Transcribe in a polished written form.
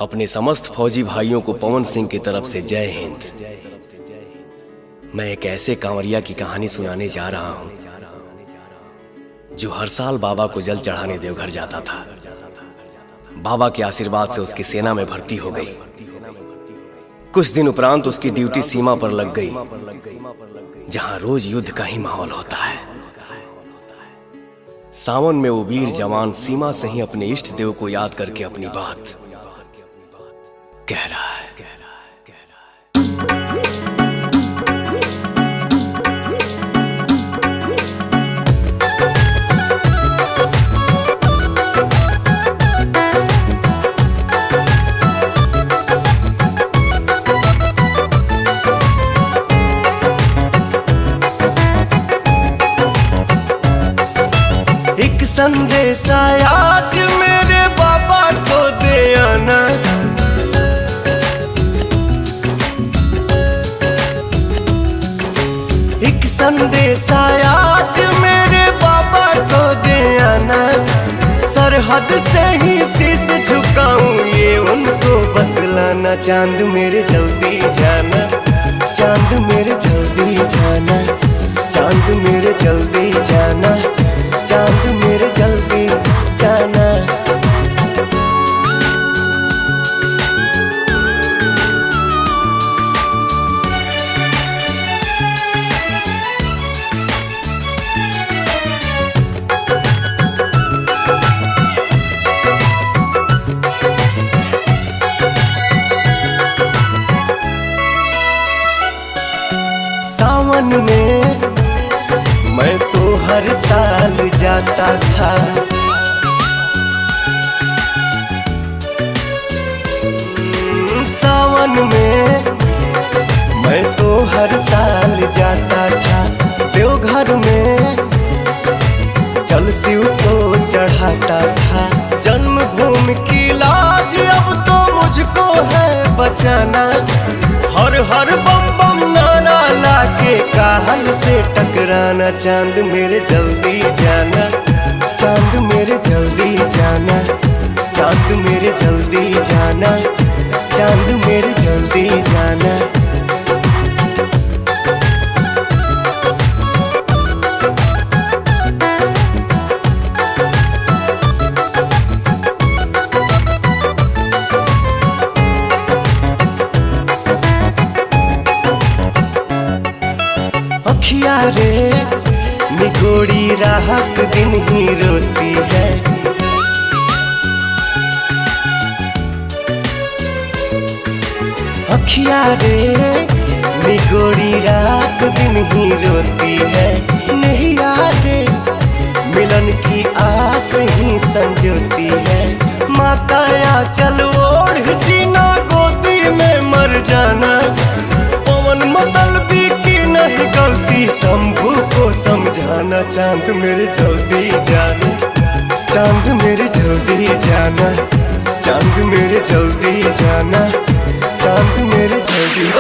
अपने समस्त फौजी भाइयों को पवन सिंह की तरफ से जय हिंद। मैं एक ऐसे कांवरिया की कहानी सुनाने जा रहा हूं जो हर साल बाबा को जल चढ़ाने देवघर जाता था। बाबा के आशीर्वाद से उसकी सेना में भर्ती हो गई। कुछ दिन उपरांत उसकी ड्यूटी सीमा पर लग गई, जहां रोज युद्ध का ही माहौल होता है। सावन में वो वीर जवान सीमा से ही अपने इष्ट देव को याद करके अपनी बात कह रहा है। एक संदेश आज मेरे बाबा को दे आना, एक संदेश आज मेरे बाबा को दे आना। सरहद से ही शीश झुकाऊं ये उनको बतलाना। चांद मेरे जल्दी जाना, चांद मेरे जल्दी जाना, चांद मेरे जल्दी जाना, चांद मेरे जल्दी जाना। सावन में मैं तो हर साल जाता था, सावन में मैं तो हर साल जाता था। देवघर में जल शिव को चढ़ाता था। जन्मभूमि की लाज अब तो मुझको है बचाना। हर हर बम बम नारा लाके काहल से टकराना। चांद मेरे जल्दी जाना, चांद मेरे जल्दी जाना, चांद मेरे जल्दी जाना, चांद मेरे जल्दी जाना। अखिया रे निगोड़ी राहत दिन ही रोती है। अखिया रे निगोड़ी रात दिन ही रोती है। नहीं यारे मिलन की आस ही संजोती है। माता या चल ओढ़ जीना, गोदी में मर जाना। पवन मतलबी की नहीं गलती, शंभू को समझाना। चांद मेरे जल्दी जाना, चांद मेरे जल्दी जाना, चांद मेरे जल्दी जाना, चांद मेरे जल्दी